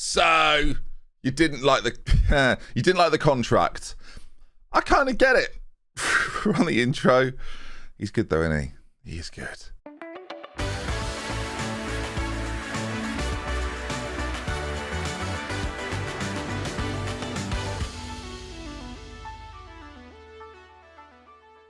So you didn't like the contract. I kind of get it. On the intro, he's good though, isn't he? He's good.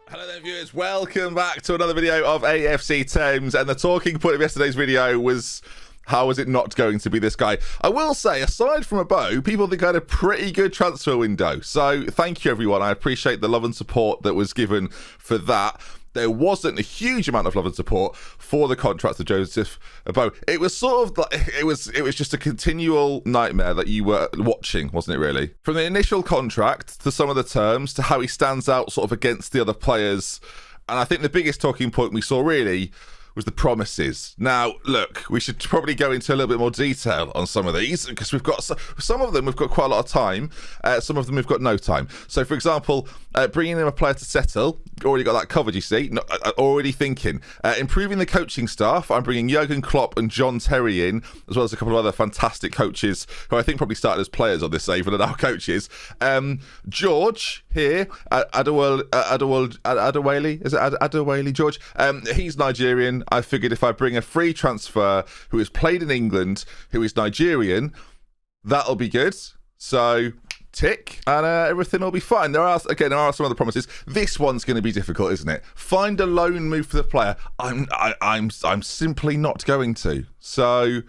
Hello there, viewers. Welcome back to another video of AFC Thames. And the talking point of yesterday's video was, how is it not going to be this guy? I will say, aside from a bow, people think I had a pretty good transfer window. So thank you, everyone. I appreciate the love and support that was given for that. There wasn't a huge amount of love and support for the contract of Joseph Bow. It was sort of like, it was just a continual nightmare that you were watching, wasn't it, really? From the initial contract to some of the terms to how he stands out sort of against the other players. And I think the biggest talking point we saw really was the promises. Now, look, we should probably go into a little bit more detail on some of these, because we've got some of them we've got quite a lot of time, some of them we've got no time. So, for example, bringing in a player to settle, already got that covered, you see, already thinking. Improving the coaching staff, I'm bringing Jurgen Klopp and John Terry in, as well as a couple of other fantastic coaches, who I think probably started as players on this save and are now coaches. George here, Adewale, is it Adewale, George? He's Nigerian. I figured if I bring a free transfer who has played in England, who is Nigerian, that'll be good. So, tick, and everything will be fine. There are some other promises. This one's going to be difficult, isn't it? Find a loan move for the player. I'm simply not going to. So,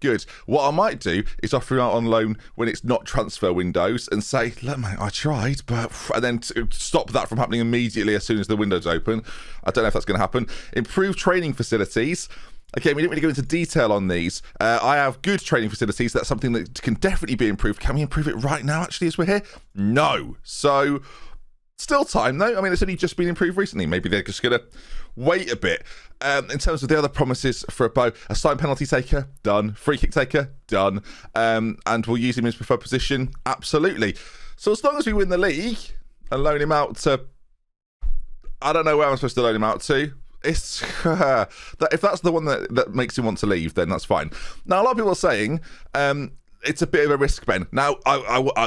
good. What I might do is offer him out on loan when it's not transfer windows and say, look, mate, I tried, but... And then stop that from happening immediately as soon as the window's open. I don't know if that's going to happen. Improve training facilities. Okay, we didn't really go into detail on these. I have good training facilities. That's something that can definitely be improved. Can we improve it right now, actually, as we're here? No. So, still time, though. I mean, it's only just been improved recently. Maybe they're just going to wait a bit. In terms of the other promises for a Bow, a side penalty taker, done. Free kick taker, done. And we'll use him in his preferred position, absolutely. So as long as we win the league and loan him out to... I don't know where I'm supposed to loan him out to. It's if that's the one that makes him want to leave, then that's fine. Now, a lot of people are saying it's a bit of a risk, Ben. Now,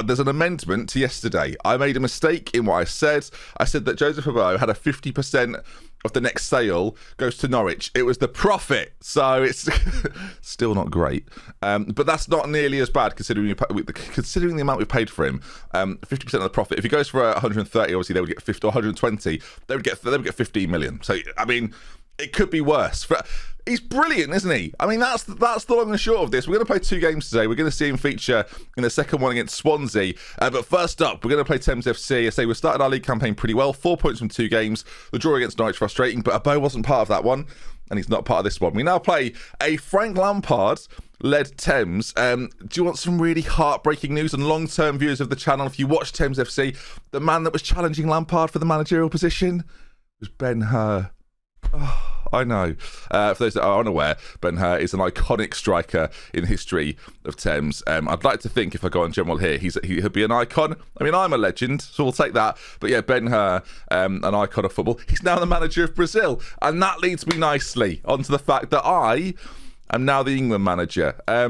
there's an amendment to yesterday. I made a mistake in what I said. I said that Joseph Bow had a 50% of the next sale goes to Norwich. It was the profit, so it's still not great. But that's not nearly as bad considering the amount we paid for him. 50% of the profit. If he goes for 130, obviously they would get 50 or 120. They would get 15 million. So I mean, it could be worse. He's brilliant, isn't he? I mean, that's the long and short of this. We're going to play 2 games today. We're going to see him feature in the second one against Swansea. But first up, we're going to play Thames FC. I say we started our league campaign pretty well. 4 points from 2 games. The draw against Norwich frustrating, but Bow wasn't part of that one, and he's not part of this one. We now play a Frank Lampard-led Thames. Do you want some really heartbreaking news? And long-term viewers of the channel, if you watch Thames FC, the man that was challenging Lampard for the managerial position was Ben-Hur. Oh, I know. For those that are unaware, Ben-Hur is an iconic striker in the history of Thames. I'd like to think, if I go on general here, he'll be an icon. I mean, I'm a legend, so we'll take that. But yeah, Ben-Hur, an icon of football. He's now the manager of Brazil. And that leads me nicely onto the fact that I am now the England manager. Now,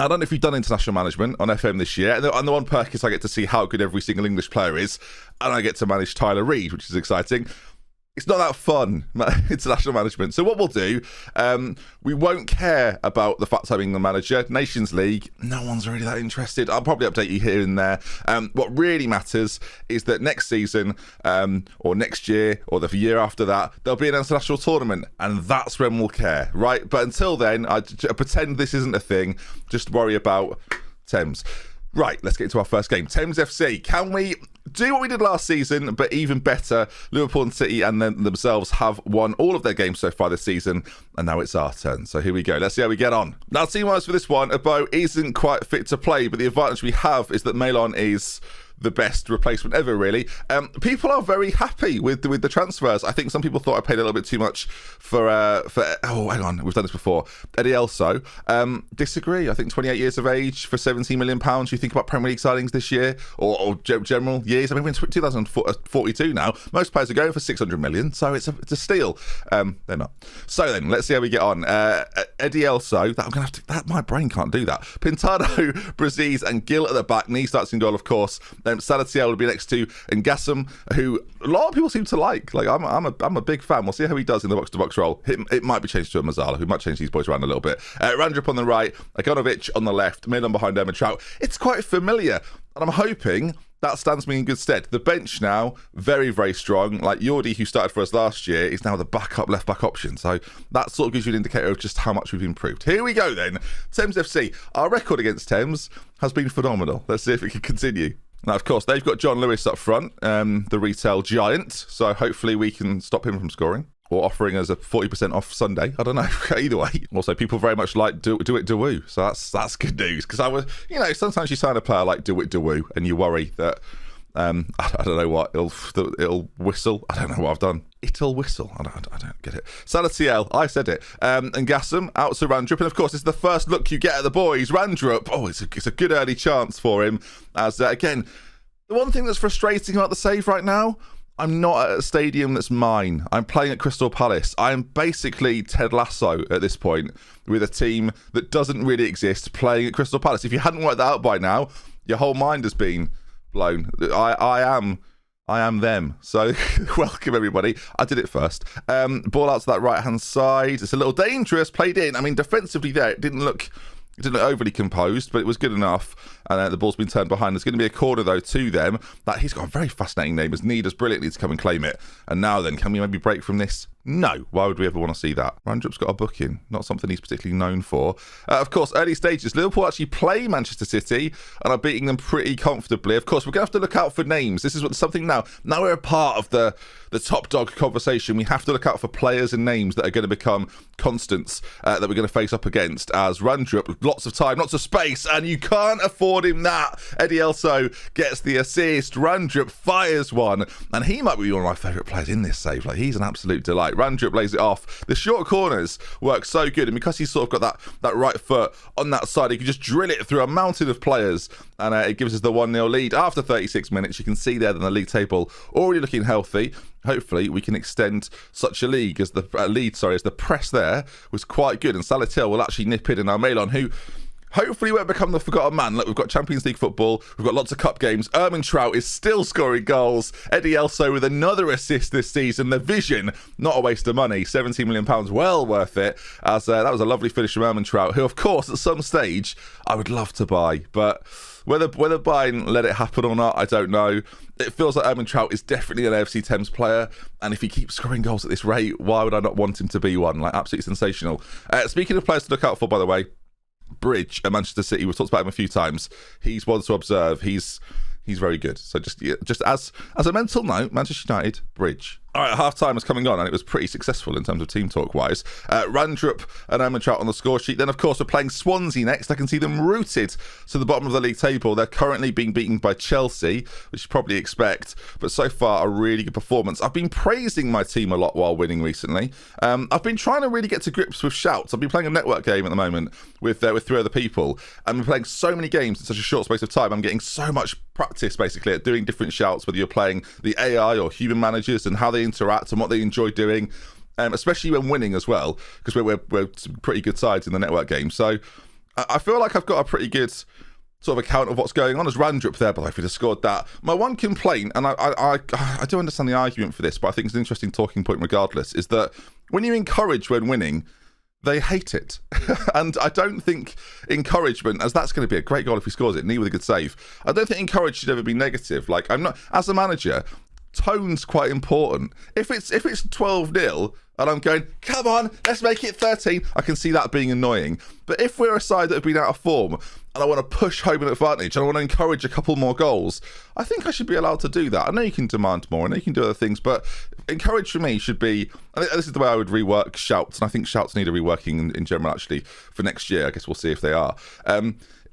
I don't know if you've done international management on FM this year, and the one perk is I get to see how good every single English player is, and I get to manage Tyler Reid, which is exciting. It's not that fun, international management. So what we'll do, we won't care about the fact I'm the manager. Nations League, no one's really that interested. I'll probably update you here and there. What really matters is that next season, or next year, or the year after that, there'll be an international tournament, and that's when we'll care, right? But until then, I pretend this isn't a thing. Just worry about Thames. Right, let's get into our first game. Thames FC, can we do what we did last season, but even better? Liverpool and City and then themselves have won all of their games so far this season, and now it's our turn. So here we go. Let's see how we get on. Now, team-wise for this one, Bow isn't quite fit to play, but the advantage we have is that Malon is the best replacement ever, really. People are very happy with the transfers. I think some people thought I paid a little bit too much for oh, hang on, we've done this before. Eddie Elso. Disagree. I think 28 years of age for £17 million. You think about Premier League signings this year or general years. I mean, we're in 2042 now. Most players are going for 600 million, so it's a steal. They're not. So then, let's see how we get on. Eddie Elso. My brain can't do that. Pintado, Braziz, and Gil at the back. Knee starts in goal, of course. Salatiel will be next to Ngassam, who a lot of people seem to like. Like I'm a big fan. We'll see how he does in the box-to-box role. It might be changed to a Mazzala, who might change these boys around a little bit. Randrup on the right, Agonovic on the left, Milan behind Trout. It's quite familiar, and I'm hoping that stands me in good stead. The bench now, very, very strong. Like Jordi, who started for us last year, is now the backup left-back option. So that sort of gives you an indicator of just how much we've improved. Here we go then. Thames FC. Our record against Thames has been phenomenal. Let's see if it can continue. Now, of course, they've got John Lewis up front, the retail giant. So hopefully we can stop him from scoring. Or offering us a 40% off Sunday. I don't know. Either way. Also, people very much like Do It Daewoo. So that's good news. Because I was, sometimes you sign a player like Do It Daewoo and you worry that, I don't know what, it'll whistle. I don't know what I've done. It'll whistle. I don't get it. Salatiel, I said it. And Ngassam out to Randrup. And of course, it's the first look you get at the boys. Randrup, it's a good early chance for him. As, again, the one thing that's frustrating about the save right now, I'm not at a stadium that's mine. I'm playing at Crystal Palace. I'm basically Ted Lasso at this point with a team that doesn't really exist playing at Crystal Palace. If you hadn't worked that out by now, your whole mind has been blown. I am them. So welcome everybody. I did it first. Ball out to that right-hand side. It's a little dangerous. Played in. I mean, defensively there, it didn't look overly composed, but it was good enough. And the ball's been turned behind. There's going to be a corner, though, to them. That he's got a very fascinating name. As Need does brilliantly to come and claim it. And now then, can we maybe break from this? No. Why would we ever want to see that? Randrup's got a booking. Not something he's particularly known for. Of course, early stages. Liverpool actually play Manchester City and are beating them pretty comfortably. Of course, we're going to have to look out for names. This is something now. Now we're a part of the top dog conversation. We have to look out for players and names that are going to become constants that we're going to face up against. As Randrup, lots of time, lots of space, and you can't afford him that. Eddie Elso gets the assist. Randrup fires one, and he might be one of my favourite players in this save. Like, he's an absolute delight. Randrup lays it off. The short corners work so good, and because he's sort of got that right foot on that side, he can just drill it through a mountain of players, and it gives us the 1-0 lead after 36 minutes. You can see there that the league table already looking healthy. Hopefully we can extend such a lead as the press there was quite good, and Salatiel will actually nip in our Melon, who hopefully won't become the forgotten man. Look, we've got Champions League football. We've got lots of cup games. Trout is still scoring goals. Eddie Elso with another assist this season. The vision, not a waste of money. £17 million, well worth it. As that was a lovely finish from Trout, who, of course, at some stage, I would love to buy. But whether buying let it happen or not, I don't know. It feels like Trout is definitely an AFC Thames player. And if he keeps scoring goals at this rate, why would I not want him to be one? Like, absolutely sensational. Speaking of players to look out for, by the way, Bridge at Manchester City, we've talked about him a few times. He's one to observe. He's very good. So just as a mental note, Manchester United, Bridge. All right, half-time is coming on, and it was pretty successful in terms of team talk-wise. Randrup and Trout on the score sheet. Then, of course, we're playing Swansea next. I can see them rooted to the bottom of the league table. They're currently being beaten by Chelsea, which you probably expect, but so far a really good performance. I've been praising my team a lot while winning recently. I've been trying to really get to grips with shouts. I've been playing a network game at the moment with 3 other people. I've been playing so many games in such a short space of time. I'm getting so much practice, basically, at doing different shouts, whether you're playing the AI or human managers and how they interact and what they enjoy doing, especially when winning as well, because we're pretty good sides in the network game. So I feel like I've got a pretty good sort of account of what's going on. As Randrup there, but if he'd have scored that. My one complaint, and I do understand the argument for this, but I think it's an interesting talking point regardless, is that when you encourage when winning, they hate it. And I don't think encouragement, as that's going to be a great goal if he scores it, Knee with a good save, I don't think encourage should ever be negative. Like, I'm not, as a manager, tone's quite important. If it's 12-0 and I'm going, come on, let's make it 13, I can see that being annoying. But if we're a side that have been out of form and I want to push home an advantage and I want to encourage a couple more goals, I think I should be allowed to do that. I know you can demand more, I know you can do other things, but encourage for me should be, and this is the way I would rework shouts, and I think shouts need a reworking in general actually for next year. I guess we'll see if they are.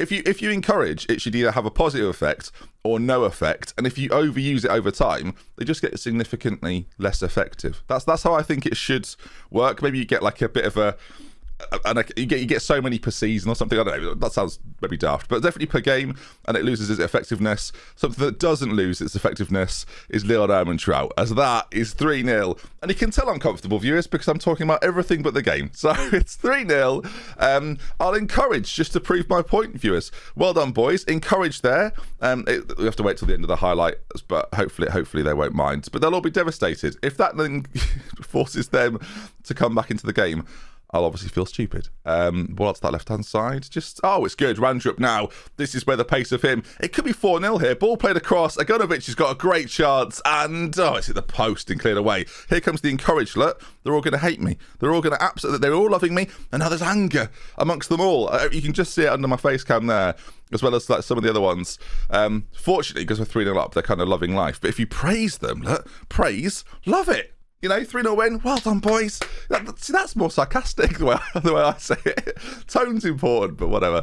if you encourage, it should either have a positive effect or no effect. And if you overuse it over time, they just get significantly less effective. That's how I think it should work. Maybe you get like a bit of a, and you get so many per season or something. I don't know. That sounds maybe daft, but definitely per game, and it loses its effectiveness. Something that doesn't lose its effectiveness is Lil Trout, as that is 3-0. And you can tell I'm comfortable, viewers, because I'm talking about everything but the game. So it's 3-0. I'll encourage, just to prove my point, viewers. Well done, boys. Encourage there. We have to wait till the end of the highlights, but hopefully they won't mind. But they'll all be devastated if that then forces them to come back into the game. I'll obviously feel stupid. What's that left-hand side? It's good. Randrup now. This is where the pace of him. It could be 4-0 here. Ball played across. Agonovic has got a great chance. And, it's hit the post and cleared away. Here comes the encouraged. Look, they're all going to hate me. They're all going to absolutely... They're all loving me. And now there's anger amongst them all. You can just see it under my face cam there, as well as like some of the other ones. Fortunately, because we're 3-0 up, they're kind of loving life. But if you praise them, look, praise, love it. 3-0 win. Well done, boys. That's more sarcastic the way I say it. Tone's important, but whatever.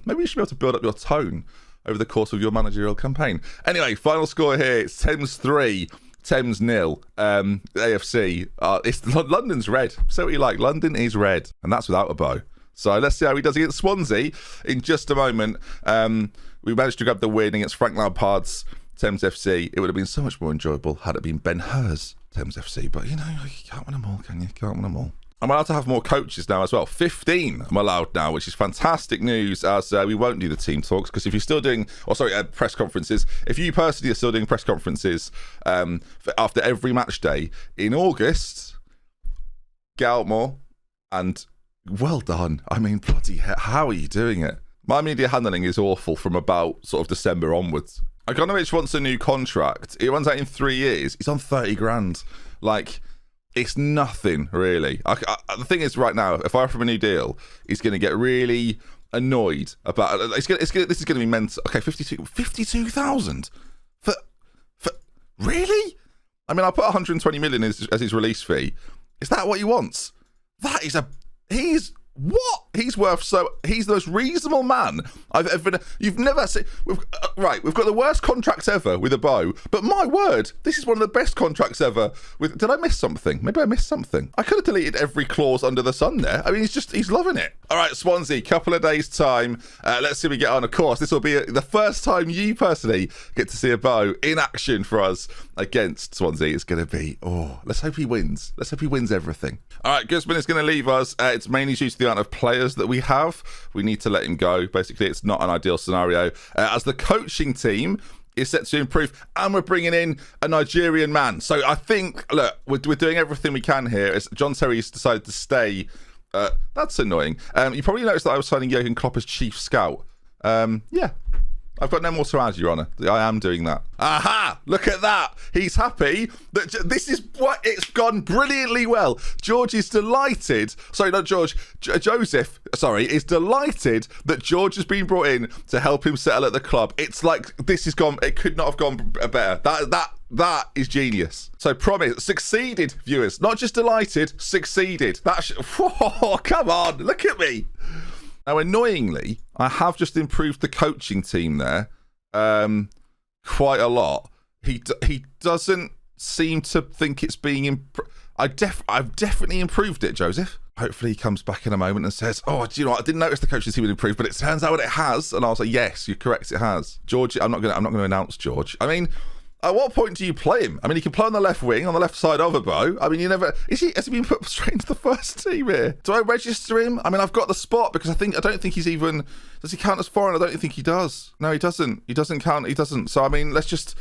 Maybe you should be able to build up your tone over the course of your managerial campaign. Anyway, final score here. It's Thames 3, Thames 0. AFC. London's red. So what you like. London is red, and that's without a bow. So let's see how he does against Swansea in just a moment. We managed to grab the win against Frank Lampard's Thames FC. It would have been so much more enjoyable had it been Ben Hur's Thames FC, but you can't win them all, can you? Can't win them all. I'm allowed to have more coaches now as well. 15 I'm allowed now, which is fantastic news, as we won't do the team talks, because if you're still doing, press conferences, if you personally are still doing press conferences after every match day in August, get out more, and well done. I mean, bloody hell, how are you doing it? My media handling is awful from about sort of December onwards. Agonovic wants a new contract. It runs out in 3 years. He's on 30 grand. Like, it's nothing, really. The thing is, right now, if I offer him a new deal, he's going to get really annoyed about it. This is going to be mental. Okay, 52,000 for really? I mean, I'll put 120 million as his release fee. Is that what he wants? That is he's worth he's the most reasonable man I've ever... You've never seen... We've got the worst contracts ever with a bow, but my word, this is one of the best contracts ever with... Did I miss something? Maybe I missed something. I could have deleted every clause under the sun there. I mean, he's loving it. All right, Swansea, couple of days' time. Let's see if we get on. Of course, this will be the first time you personally get to see a bow in action for us against Swansea. It's going to be... let's hope he wins. Let's hope he wins everything. All right, Guzman is going to leave us. It's mainly due to the amount of players that we have. We need to let him go. Basically, it's not an ideal scenario, as the coaching team is set to improve, and we're bringing in a Nigerian man. So I think, look, we're doing everything we can here. As John Terry's decided to stay. That's annoying. You probably noticed that I was signing Jurgen Klopp as chief scout. Yeah. I've got no more to add, Your Honour. I am doing that. Aha! Look at that. He's happy that this is what it's gone brilliantly well. George is delighted. Sorry, not George. Joseph, is delighted that George has been brought in to help him settle at the club. It's like this has gone. It could not have gone better. That is genius. So promise, succeeded, viewers. Not just delighted, succeeded. Come on, look at me. Now, annoyingly, I have just improved the coaching team there quite a lot. He doesn't seem to think it's being I've definitely improved it, Joseph. Hopefully he comes back in a moment and says, do you know what? I didn't notice the coaching team had improved, but it turns out it has. And I'll say, yes, you're correct, it has. George, I'm not going to announce George. I mean, at what point do you play him? I mean, he can play on the left wing, on the left side of a bow. I mean, has he been put straight into the first team here? Do I register him? I mean, I've got the spot because I don't think he's even... Does he count as foreign? I don't think he does. No, he doesn't. He doesn't count. He doesn't. So, I mean, let's just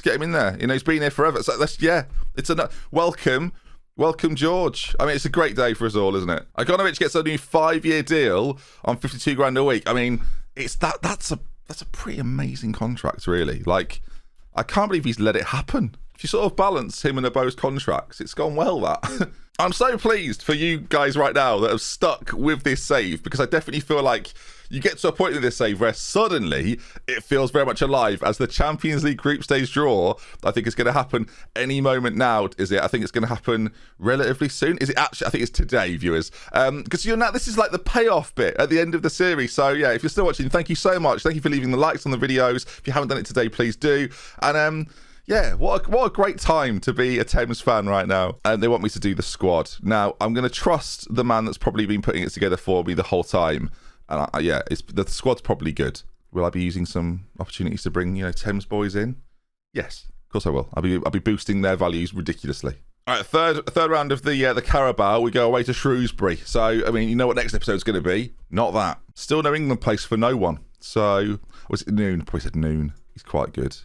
get him in there. He's been here forever. So it's a welcome. Welcome, George. I mean, it's a great day for us all, isn't it? Agonovic gets a new 5-year deal on 52 grand a week. I mean, that's a pretty amazing contract, really. Like, I can't believe he's let it happen. if you sort of balance him and Abo's contracts, it's gone well, that. I'm so pleased for you guys right now that have stuck with this save, because I definitely feel like you get to a point in this save where suddenly it feels very much alive, as the Champions League group stage draw, I think, is going to happen any moment now, is it? I think it's going to happen relatively soon. Is it actually? I think it's today, viewers. Because you're now, this is like the payoff bit at the end of the series. So yeah, if you're still watching, thank you so much. Thank you for leaving the likes on the videos. If you haven't done it today, please do. And yeah, what a great time to be a Thames fan right now. And they want me to do the squad. Now, I'm going to trust the man that's probably been putting it together for me the whole time. And yeah, the squad's probably good. Will I be using some opportunities to bring, Thames boys in? Yes, of course I will. I'll be boosting their values ridiculously. All right, third round of the Carabao. We go away to Shrewsbury. So, I mean, you know what next episode's going to be? Not that. Still no England place for no one. So, was it Noon? Probably said Noon. He's quite good.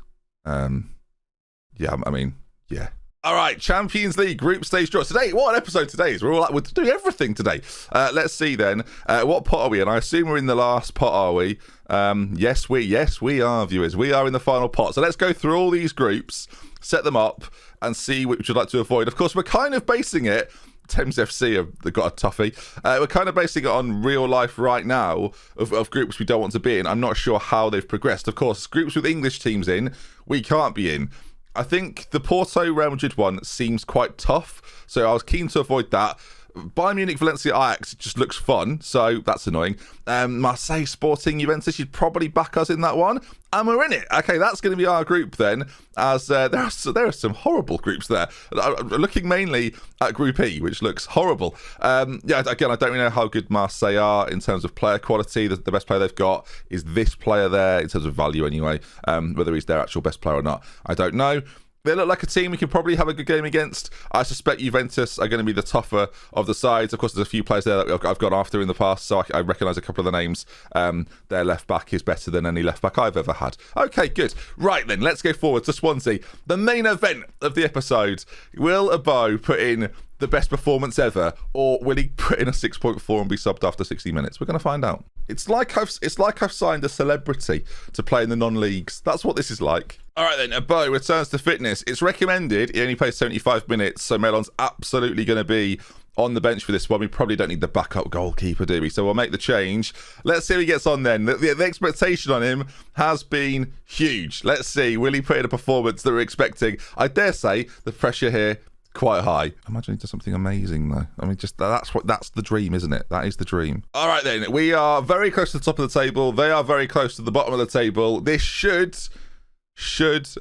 Yeah, I mean, yeah. All right, Champions League group stage draw. Today, what an episode today is. We're doing everything today. Let's see then. What pot are we in? I assume we're in the last pot, are we? Yes, we are, viewers. We are in the final pot. So let's go through all these groups, set them up, and see which we'd like to avoid. Of course, we're kind of basing it. Thames FC have got a toughie. We're kind of basing it on real life right now of groups we don't want to be in. I'm not sure how they've progressed. Of course, groups with English teams in, we can't be in. I think the Porto Real Madrid one seems quite tough, so I was keen to avoid that. Bayern Munich, Valencia, Ajax just looks fun, so that's annoying. Marseille, Sporting, Juventus, you'd probably back us in that one, and we're in it. Okay, that's going to be our group then, as there are some horrible groups there. Looking mainly at Group E, which looks horrible. Yeah, again, I don't really know how good Marseille are in terms of player quality. The best player they've got is this player there, in terms of value anyway. Whether he's their actual best player or not, I don't know. They look like a team we can probably have a good game against. I suspect Juventus are going to be the tougher of the sides. Of course, there's a few players there that I've gone after in the past, so I recognise a couple of the names. Their left back is better than any left back I've ever had. Okay, good. Right then, let's go forward to Swansea. The main event of the episode. Will Abo put in the best performance ever, or will he put in a 6.4 and be subbed after 60 minutes? We're going to find out. It's like I've signed a celebrity to play in the non-leagues. That's what this is like. All right then, Abo returns to fitness. It's recommended he only plays 75 minutes, so Melon's absolutely going to be on the bench for this one. We probably don't need the backup goalkeeper, do we? So we'll make the change. Let's see how he gets on then. The expectation on him has been huge. Let's see, will he put in a performance that we're expecting? I dare say the pressure here quite high. Imagine he does something amazing though. I mean, just that's the dream, isn't it? That is the dream. All right then, we are very close to the top of the table. They are very close to the bottom of the table. This should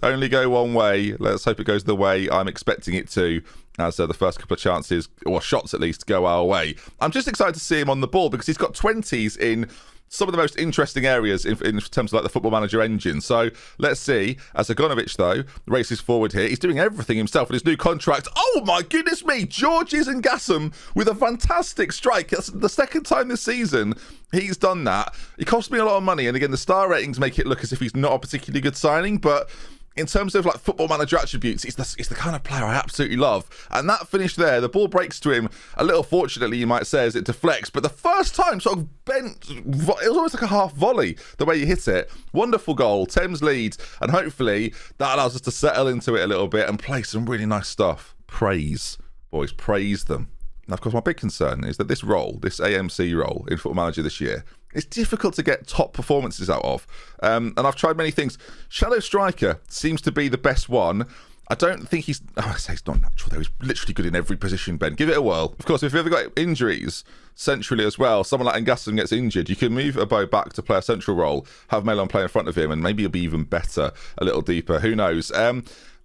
only go one way. Let's hope it goes the way I'm expecting it to, as the first couple of chances, or shots at least, go our way. I'm just excited to see him on the ball, because he's got 20s in some of the most interesting areas in terms of like the Football Manager engine. So let's see. As Agonovic, though, races forward here. He's doing everything himself in his new contract. Oh my goodness me! Georges and Gassam with a fantastic strike. That's the second time this season he's done that. He cost me a lot of money, and again, the star ratings make it look as if he's not a particularly good signing, but in terms of like Football Manager attributes, it's the kind of player I absolutely love. And that finish there, the ball breaks to him a little fortunately, you might say, as it deflects. But the first time sort of bent, it was almost like a half volley, the way you hit it. Wonderful goal, Thames lead. And hopefully that allows us to settle into it a little bit and play some really nice stuff. Praise, boys, praise them. Now, of course, my big concern is that this role, this AMC role in Football Manager this year, it's difficult to get top performances out of. And I've tried many things. Shadow Striker seems to be the best one. I don't think I say he's not natural, though. He's literally good in every position, Ben. Give it a whirl. Of course, if you've ever got injuries centrally as well, someone like Ngassam gets injured, you can move Abo back to play a central role, have Melon play in front of him, and maybe he'll be even better, a little deeper. Who knows?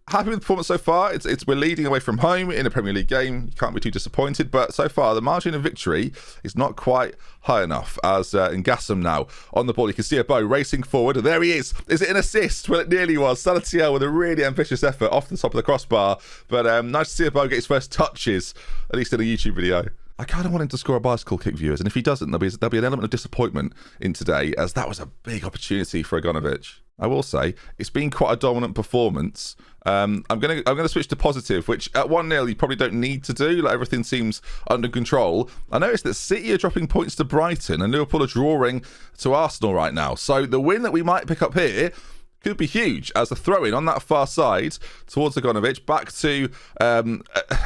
Happy with the performance so far. We're leading away from home in a Premier League game. You can't be too disappointed, but so far the margin of victory is not quite high enough. As Ngassam now on the ball, you can see Abo racing forward. There he is. Is it an assist? Well, it nearly was. Salatiel with a really ambitious effort off the top of the crossbar, but nice to see Abo get his first touches, at least in a YouTube video. I kind of want him to score a bicycle kick, viewers, and if he doesn't, there'll be an element of disappointment in today, as that was a big opportunity for Agonovic. I will say it's been quite a dominant performance. I'm gonna switch to positive, which at 1-0 you probably don't need to do. Like, everything seems under control. I noticed that City are dropping points to Brighton and Liverpool are drawing to Arsenal right now. So the win that we might pick up here could be huge as a throw-in on that far side towards Agonovic, back to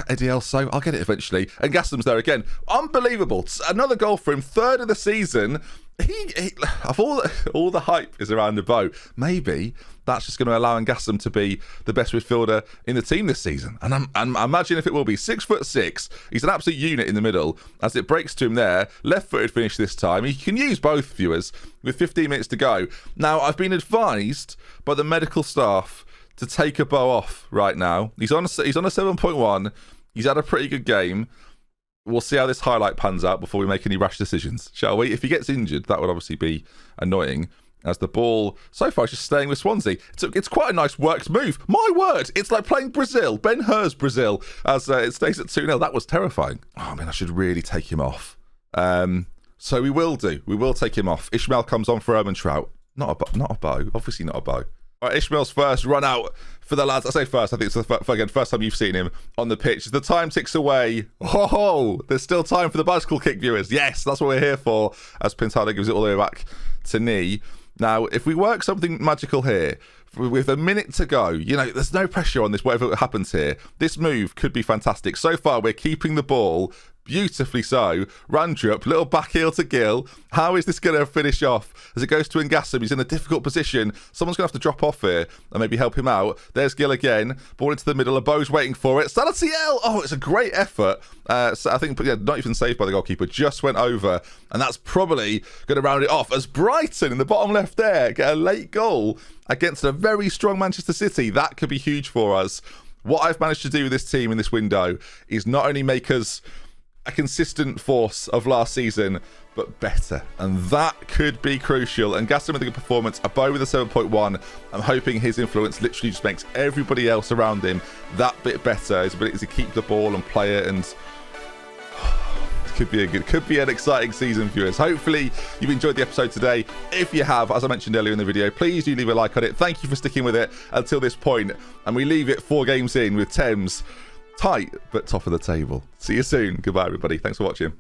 Eddie Elso. I'll get it eventually. And Gaslam's there again. Unbelievable. Another goal for him, third of the season. He of all the hype is around the bow, maybe that's just going to allow Ngassam to be the best midfielder in the team this season. And I imagine if it will be 6'6", he's an absolute unit in the middle. As it breaks to him there, left-footed finish this time. He can use both, viewers, with 15 minutes to go. Now, I've been advised by the medical staff to take a bow off right now. He's on a 7.1. He's had a pretty good game. We'll see how this highlight pans out before we make any rash decisions, shall we? If he gets injured, that would obviously be annoying, as the ball, so far, is just staying with Swansea. It's quite a nice worked move. My word, it's like playing Brazil, Ben Hur's Brazil, as it stays at 2-0. That was terrifying. Oh, man, I should really take him off. So we will do. We will take him off. Ishmael comes on for Trout. Not a bow. Obviously not a bow. All right, Ishmael's first run out for the lads. I say first, I think it's the first time you've seen him on the pitch. The time ticks away. Oh, there's still time for the bicycle kick, viewers. Yes, that's what we're here for, as Pintado gives it all the way back to knee. Now, if we work something magical here, with a minute to go, you know, there's no pressure on this, whatever happens here. This move could be fantastic. So far, we're keeping the ball, beautifully so. Randrup, little back heel to Gill. How is this going to finish off? As it goes to Ngassam, he's in a difficult position. Someone's going to have to drop off here and maybe help him out. There's Gill again. Ball into the middle. A Bo's waiting for it. Salatiel! Oh, it's a great effort. So I think, not even saved by the goalkeeper. Just went over. And that's probably going to round it off as Brighton in the bottom left there get a late goal against a very strong Manchester City. That could be huge for us. What I've managed to do with this team in this window is not only make us a consistent force of last season, but better. And that could be crucial. And Gaston with a good performance, a bow with a 7.1. I'm hoping his influence literally just makes everybody else around him that bit better. His ability to keep the ball and play it, and could be an exciting season, viewers. Hopefully you've enjoyed the episode today. If you have, as I mentioned earlier in the video, please do leave a like on it. Thank you for sticking with it until this point. And we leave it 4 games in with Thames tight but top of the table. See you soon. Goodbye, everybody. Thanks for watching.